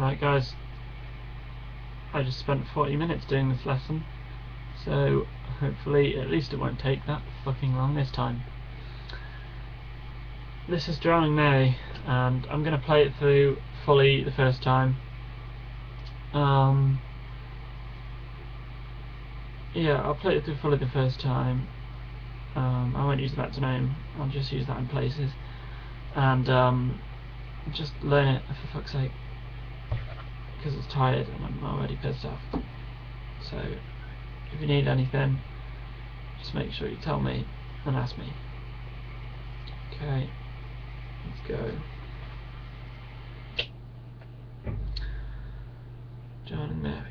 Right guys, I just spent 40 minutes doing this lesson, so hopefully at least it won't take that fucking long this time. This is Drowning Mary, and I'm going to play it through fully the first time. Yeah, I'll play it through fully the first time. I won't use the metronome, I'll just use that in places. And just learn it, for fuck's sake. Because it's tired and I'm already pissed off. So, if you need anything, just make sure you tell me and ask me. Okay, let's go. Drowning Mary.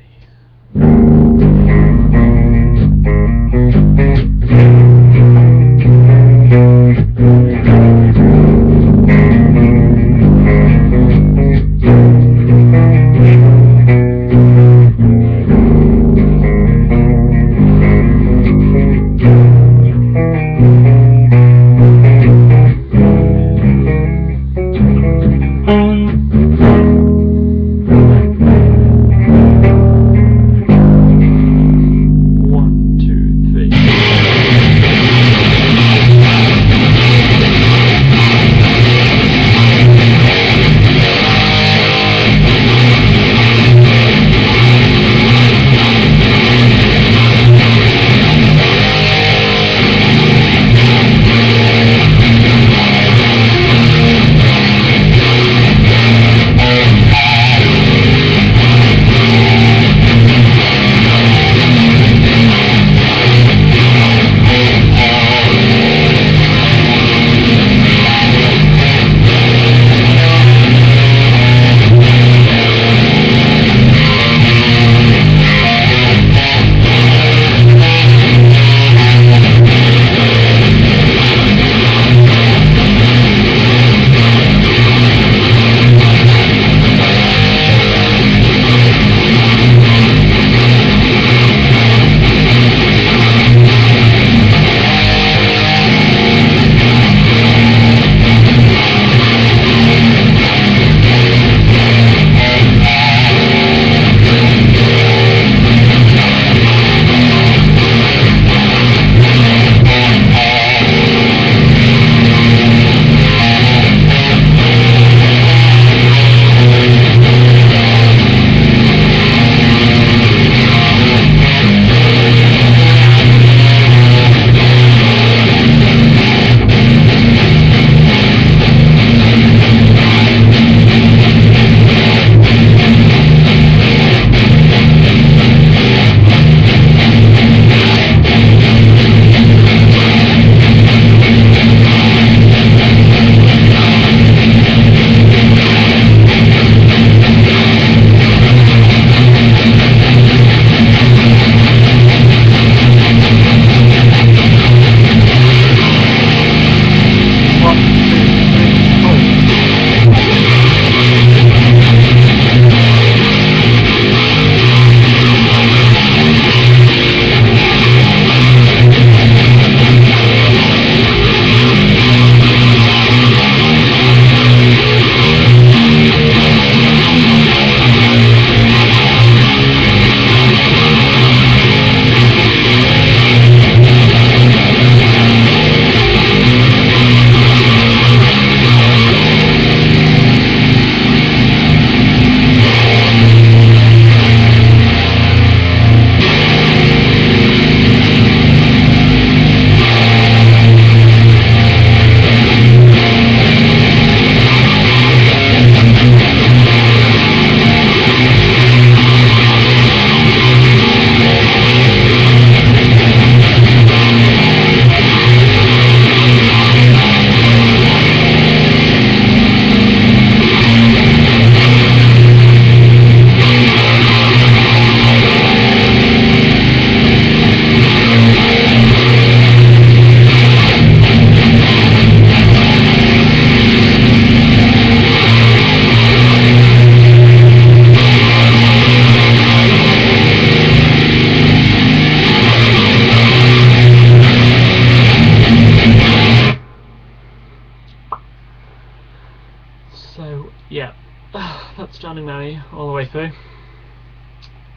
That's Standing Mary all the way through.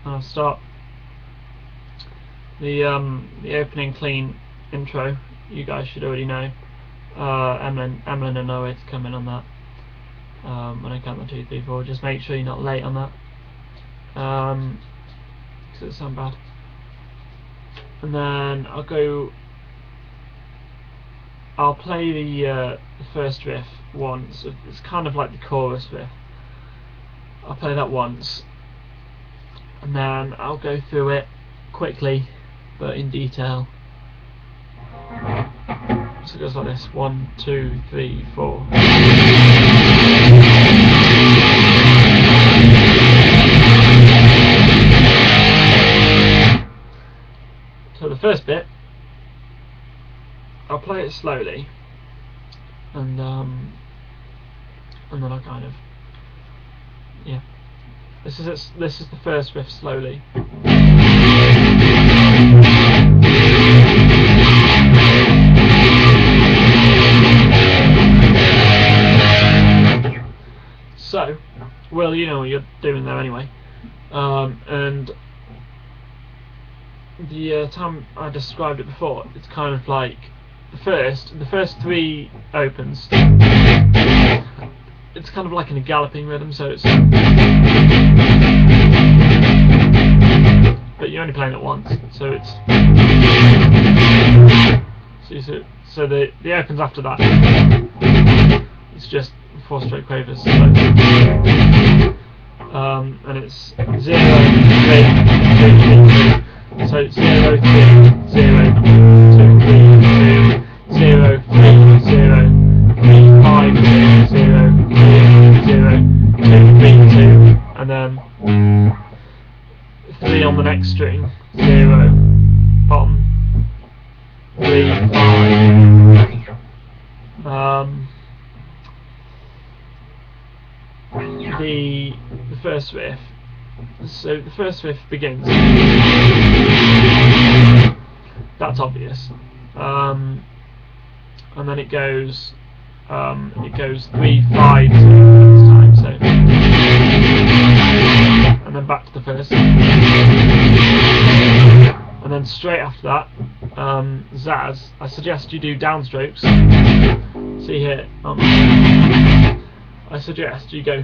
I'll start the opening clean intro. You guys should already know. Emlyn and Noah to come in on that. When I count the 2, 3, 4, just make sure you're not late on that. Because it sounds bad. And then I'll play the first riff once. It's kind of like the chorus riff. I'll play that once, and then I'll go through it quickly, but in detail. So it goes like this: 1, 2, 3, 4. So the first bit, I'll play it slowly, and then I'll kind of, yeah. This is the first riff slowly. So, well, you know what you're doing there anyway, and the time I described it before, it's kind of like the first 3 opens. It's kind of like in a galloping rhythm, so it's, but you're only playing it once, so it's, so the opens after that, it's just 4 straight quavers, so, and it's 0, 3, 3, 2, so 0, 3, 0, 2, 3, 2, 0, 3, 0, 3, 5, 0, 0, 2, 3, 2, and then 3 on the next string, 0, bottom, 3, 5. The first riff. So the first riff begins. That's obvious. And then it goes 3, 5 this time, so, and then back to the first, and then straight after that, Zaz, I suggest you do downstrokes. See here, I suggest you go,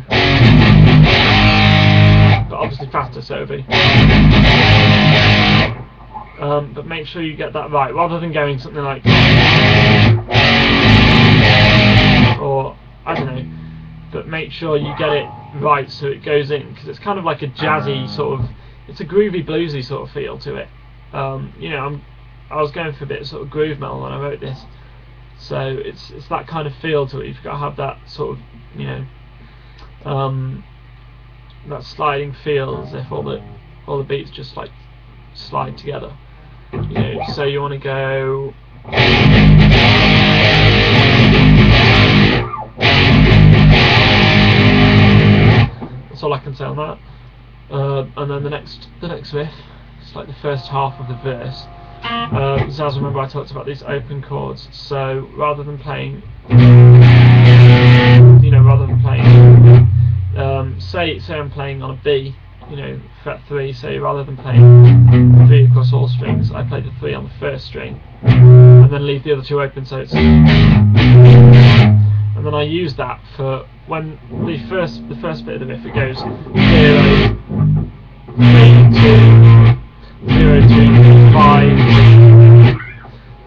but obviously faster, so it'll be, but make sure you get that right, rather than going something like, or I don't know, but make sure you get it right so it goes in, because it's kind of like a jazzy sort of, it's a groovy bluesy sort of feel to it. You know, I was going for a bit of sort of groove metal when I wrote this, so it's that kind of feel to it. You've got to have that sort of, you know, that sliding feel, as if all the beats just like slide together. You know, so you want to go. That's all I can say on that. And then the next riff, it's like the first half of the verse. So as remember, I talked about these open chords. So rather than playing, you know, say I'm playing on a B, you know, fret 3. So rather than playing 3 across all strings, I play the 3 on the first string, and then leave the other 2 open. So it's, and then I use that for when the first bit of the riff, it goes 0, 3, 2, 0, 2, 5.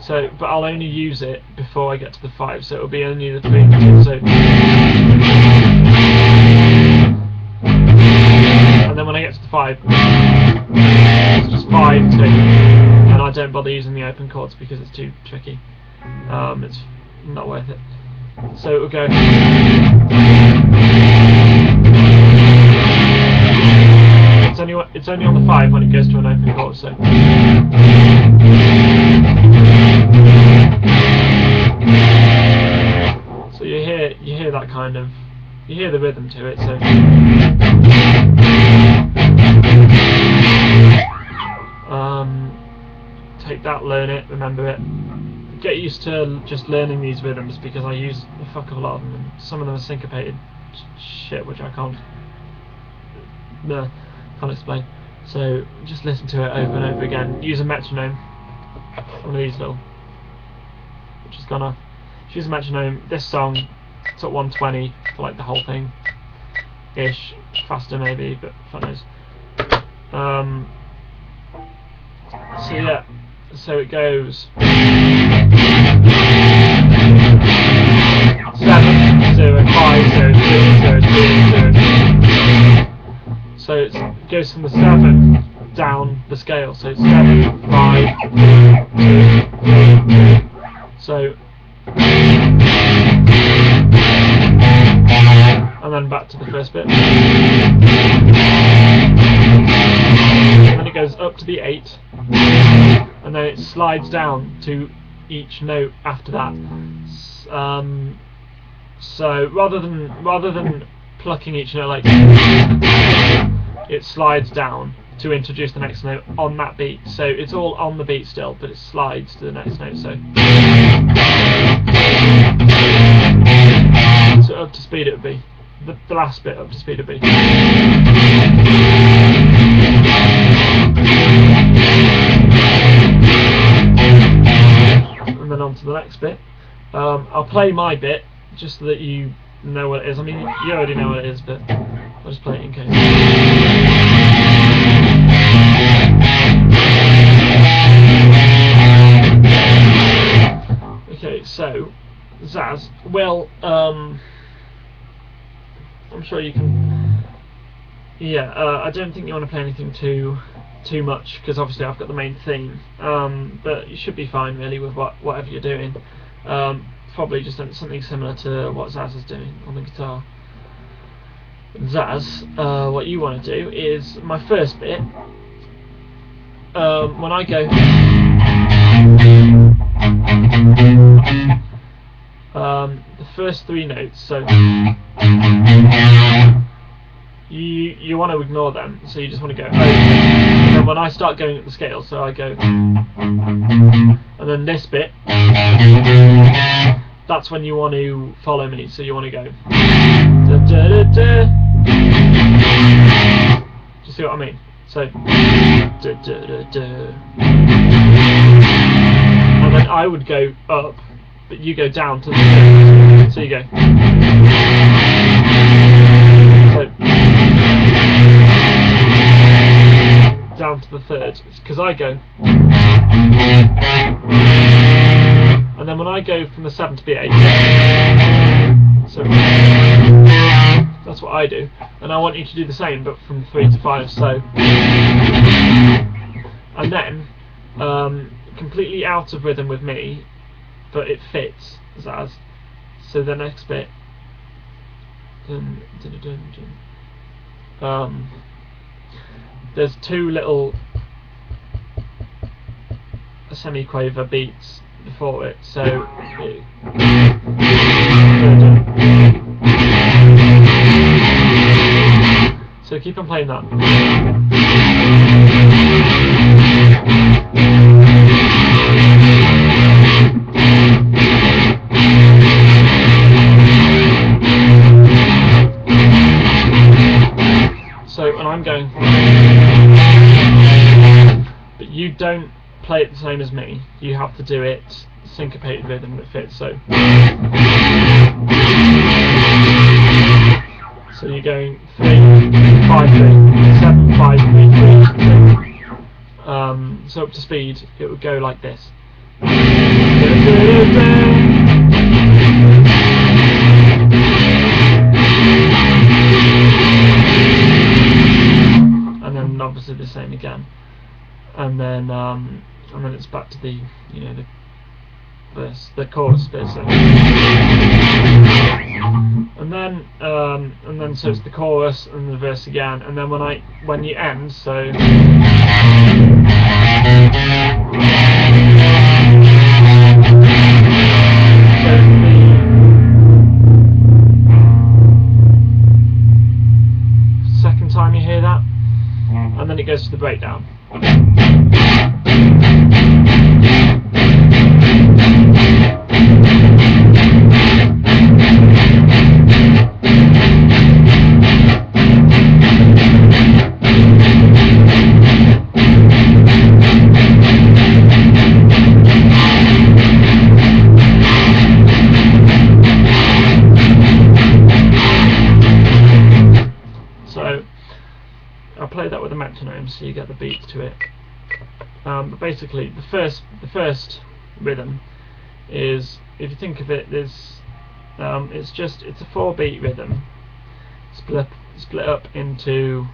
So, but I'll only use it before I get to the 5, so it'll be only the 3 and 2. So, and then when I get to the 5, it's just 5, 2, and I don't bother using the open chords because it's too tricky. It's not worth it. So it'll go. It's only on the 5 when it goes to an open chord. So. So you hear that kind of, you hear the rhythm to it. So. Take that, learn it, remember it. Get used to just learning these rhythms, because I use a fuck of a lot of them, and some of them are syncopated shit which I can't can't explain. So just listen to it over and over again. Use a metronome. One of these little, which has gone off. Just use a metronome. This song, it's at 120 for like the whole thing, ish, faster maybe, but fuck knows. So yeah, so it goes 7, 0, 5, 0, 3, 0, 3, 0, 3. So it goes from the 7 down the scale. So it's 7, 5, 2, 3. So and then back to the first bit. And then it goes up to the 8, and then it slides down to each note after that. So rather than plucking each note like, it slides down to introduce the next note on that beat. So it's all on the beat still, but it slides to the next note. So up to speed it would be. The last bit up to speed would be. And then on to the next bit. I'll play my bit just so that you know what it is. I mean, you already know what it is, but I'll just play it in case. Okay, so Zaz, well, I'm sure you can. Yeah, I don't think you want to play anything too much, because obviously I've got the main theme. But you should be fine really with whatever you're doing. Probably just something similar to what Zaz is doing on the guitar. Zaz, what you want to do is my first bit. When I go, the first 3 notes. So you want to ignore them. So you just want to go. And then when I start going up the scale, so I go, and then this bit. That's when you want to follow me, so you want to go da, da, da, da. Do you see what I mean? So da, da, da, da. And then I would go up, but you go down to the third. So you go. So down to the third, because I go. And then when I go from the 7 to the 8, so that's what I do, and I want you to do the same, but from 3 to 5. So, and then completely out of rhythm with me, but it fits Zaz. So the next bit, there's 2 little semi-quaver beats before it, so keep on playing that. So, and I'm going, but you don't play it the same as me. You have to do it syncopated rhythm that fits. So you're going 3, 5, 3, 7, 5, 3, 3, 3. So up to speed, it would go like this. And then obviously the same again. And then it's back to the the verse, the chorus bit. So. And then so it's the chorus and the verse again, and then when you end, so the second time you hear that, and then it goes to the breakdown. metronome so you get the beats to it. But basically, the first rhythm is, if you think of it, it's a 4-beat rhythm split up into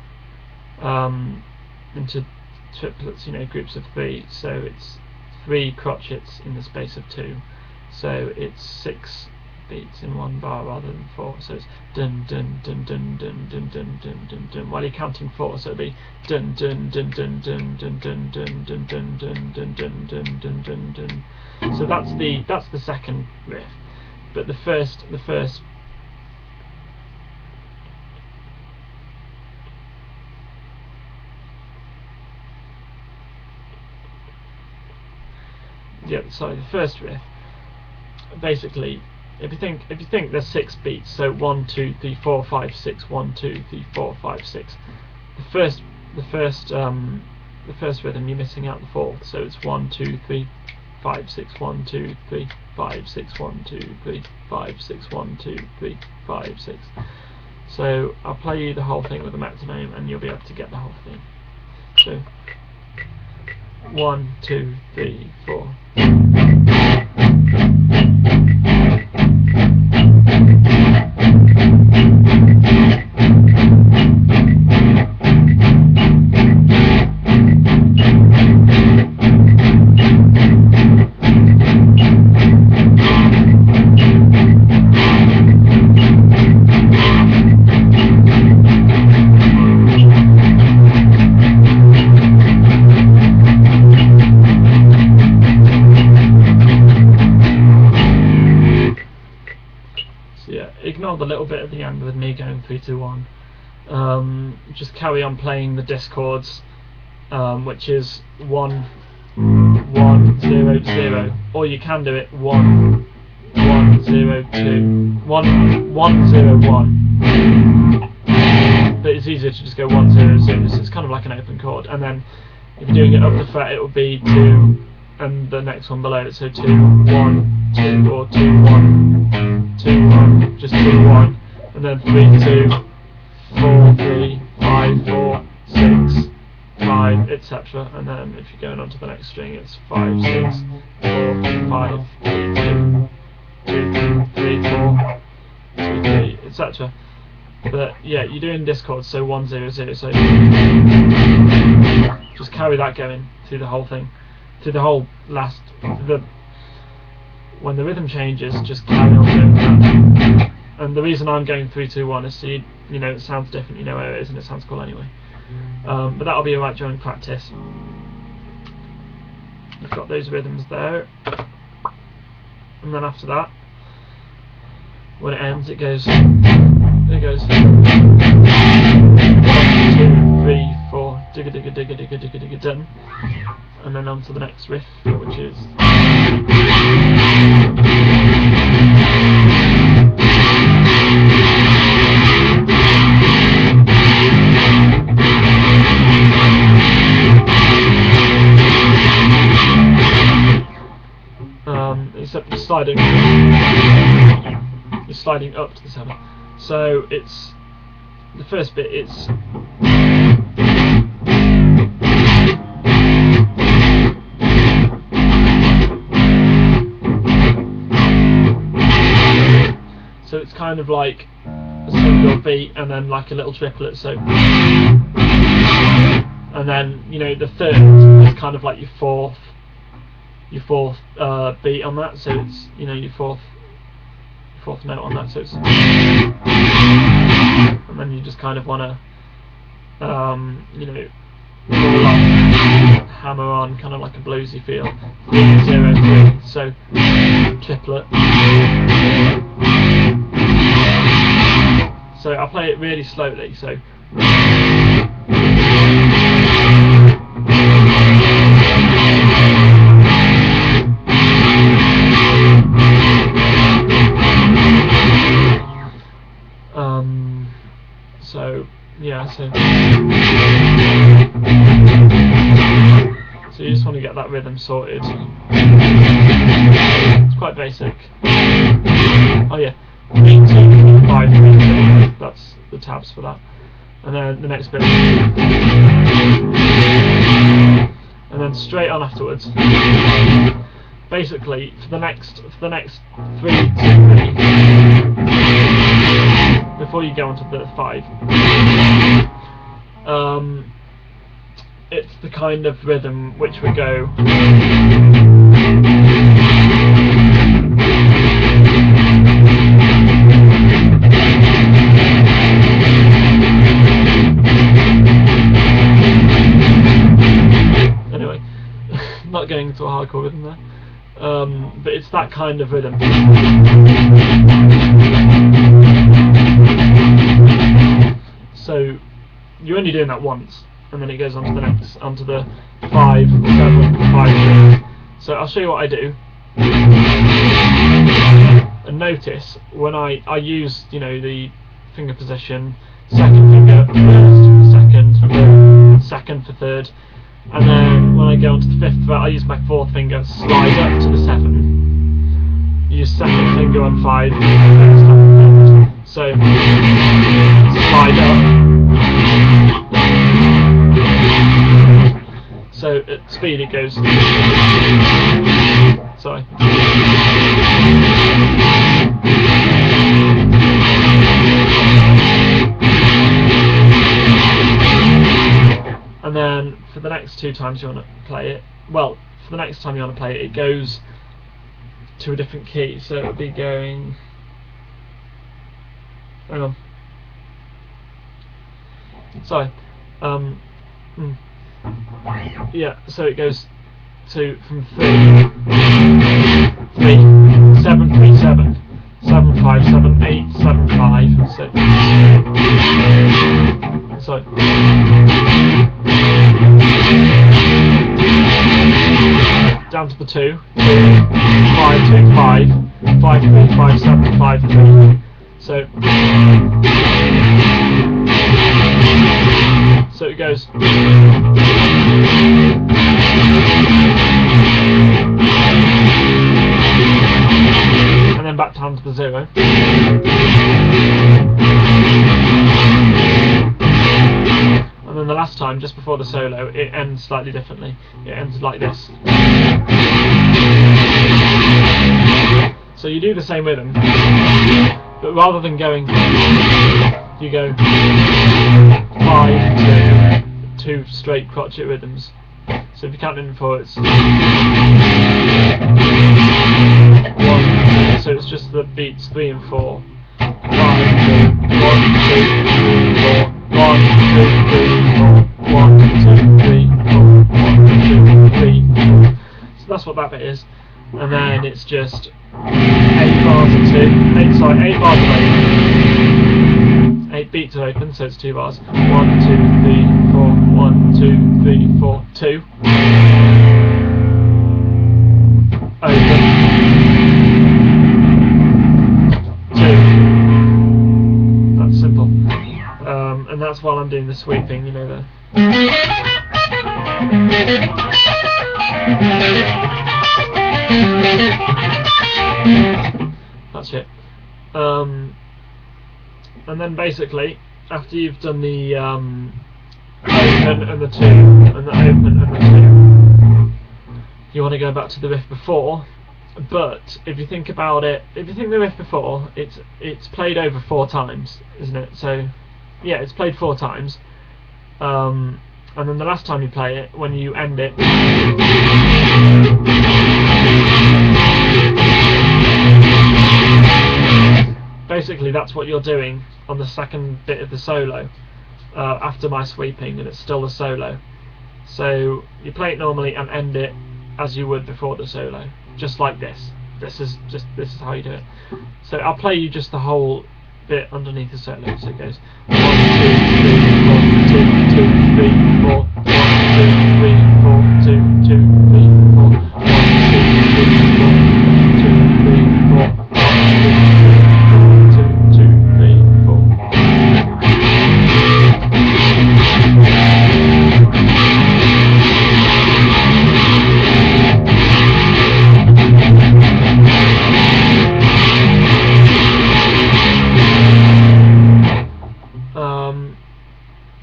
triplets, groups of 3. So it's 3 crotchets in the space of 2. So it's 6 beats in one bar rather than 4. So it's dun dun dun dun dun dun dun dun dun dun while you're counting 4. So it'll be dun dun dun dun dun dun dun dun dun dun dun dun dun dun dun dun dun. So that's the second riff. But the first the first riff, basically, if you think there's 6 beats, so 1 2 3 4 5 6, 1 2 3 4 5 6. The first rhythm, you're missing out the 4th, so it's 1 2 3 5 6, 1 2 3 5 6, 1 2 3 5 6, 1 2 3 5 6. So I'll play you the whole thing with a metronome, and you'll be able to get the whole thing. So 1 2 3 4. Ignore the little bit at the end with me going 3 2 1. Just carry on playing the discords, which is 1 1 0 0, or you can do it 1 1 0 2 1 1 0 1. But it's easier to just go 1 0 0. So it's kind of like an open chord, and then if you're doing it up the fret, it will be 2 and the next one below it. So 2 1 2, or 2 1 2 1, just 2 1, and then 3 2 4 3 5 4 6 5, etc. And then if you're going on to the next string, it's 5 6 4 5 3 2 2 3 4 2 3, etc. But yeah, you're doing discords, so 1 0 0. So just carry that going through the whole thing, through the whole last. When the rhythm changes, just carry on doing that. And the reason I'm going 3 2 1 is so it sounds different, you know where it is, and it sounds cool anyway. But that'll be alright during practice. You've got those rhythms there, and then after that, when it ends, it goes 1 2 3 4, digga digga digga digga digga digga done, and then on to the next riff, which is except you're sliding up to the 7. So it's the first bit. It's kind of like a single beat and then like a little triplet. So, and then the third is kind of like your fourth beat on that. So it's your fourth note on that. So it's, and then you just kind of want to hammer on kind of like a bluesy feel. 3 0 3. So triplet. So I'll play it really slowly. So so you just want to get that rhythm sorted. It's quite basic. Oh yeah, 3 2 5 3 2. That's the tabs for that. And then the next bit. then straight on afterwards. Basically, for the next 3, 2, 3, before you go on to the 5, it's the kind of rhythm which would go. Anyway, not going into a hardcore rhythm there. But it's that kind of rhythm. So you're only doing that once, and then it goes on to the next, onto the 5, 7, 5, 6. So I'll show you what I do. And notice when I use, you know, the finger position, second finger first, second, third, second for third. And then when I go onto the 5th fret, I use my 4th finger, slide up to the 7. Use second finger on 5, so slide up. So at speed it goes. Sorry. And then for the next 2 times you want to play it, well, for the next time you want to play it, it goes to a different key. So it'll be going. Hang on. Sorry. Yeah. So it goes to from 3, 7, 3, 7, 7, 5, 7, 8, 7, 5. So. Sorry. Down to the 2, 5, 2, 5, 5, 3, 5, 7, 5, 3. So it goes. And then back down to the 0. And then the last time, just before the solo, it ends slightly differently. It ends like this. So you do the same rhythm, but rather than going, you go 5, 2 straight crotchet rhythms. So if you count in 4, it's 1, 2, so it's just the beats 3 and 4. 5, 2, 1, 2, 3, 4. 1, 2, 3, 4. 1, 2, 3, 4. 1, 2, 3, 4. So that's what that bit is. And then it's just 8 bars of 2. 8 bars of 8. 8 beats are open, so it's 2 bars. 1, 2, 3, 4. 1, 2, 3, 4. 2. Open. 2. That's simple. And that's while I'm doing the sweeping, you know, the. That's it. And then basically, after you've done the open and the 2, and the open and the 2, you want to go back to the riff before. But if you think about it, if you think the riff before, it's played over 4 times, isn't it? So yeah, it's played 4 times. And then the last time you play it, when you end it, basically that's what you're doing on the second bit of the solo, after my sweeping, and it's still the solo. So you play it normally and end it as you would before the solo, just like this. This is how you do it. So I'll play you just the whole bit underneath the solo. So it goes 1, 2, 3, 4, 2, 2, 3, 4, 1, 2, 3, 4, 2, 2, 3, 4, 1, 2, 3, 4, 2, 3, 4, 1, 2, 3, 4.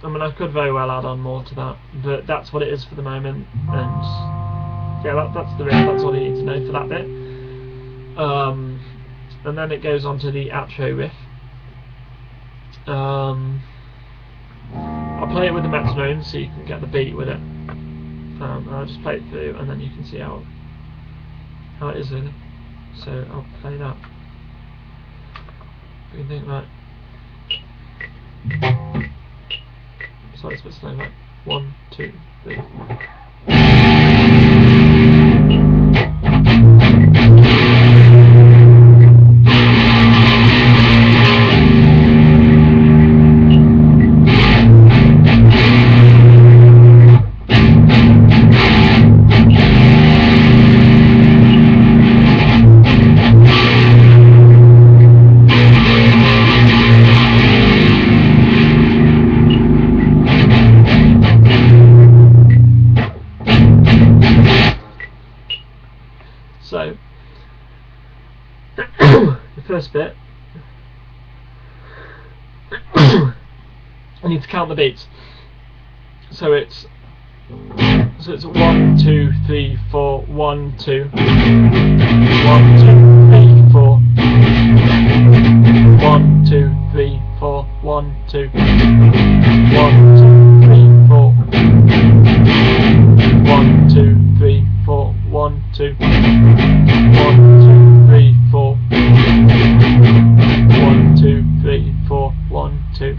I mean, I could very well add on more to that, but that's what it is for the moment, and yeah, that's the riff. That's all you need to know for that bit. And then it goes on to the outro riff. I'll play it with the metronome so you can get the beat with it. I'll just play it through, and then you can see how it is really. So I'll play that. What do you think, right? Sorry, it's a bit slow, right? 1, 2, 3. So, the first bit, I need to count the beats. So it's 1, 2, 3, 4, 1, 2, 1, 2, 3, 4, 1, 2, 3, 4, 1, 2, 1, 2, 3, 4, 1, 2, 3, 4, 1, 2, 1, 2, 3, 4, 1, 2, 3, 4, 1, 2,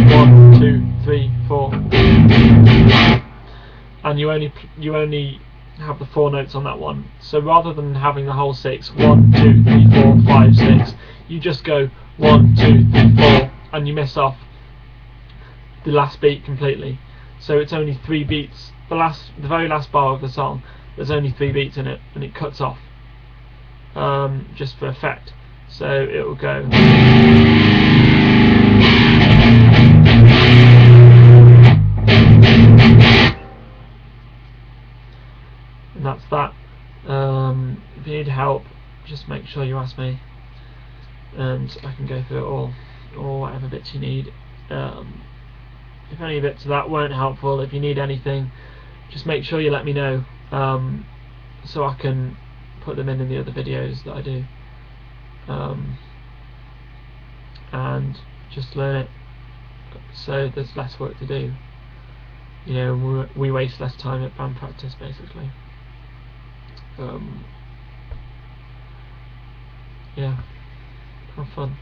1, 2, 3, 4, and you only have the 4 notes on that one. So rather than having the whole 6, 1, 2, 3, 4, 5, 6, you just go 1, 2, 3, 4, and you miss off the last beat completely. So it's only 3 beats. The very last bar of the song, there's only 3 beats in it, and it cuts off, just for effect. So it will go. And that's that. If you need help, just make sure you ask me, and I can go through it all, or whatever bits you need. If any bits of that weren't helpful, if you need anything, just make sure you let me know, so I can put them in the other videos that I do, and just learn it, so there's less work to do. You know, we waste less time at band practice, basically. Yeah, have fun.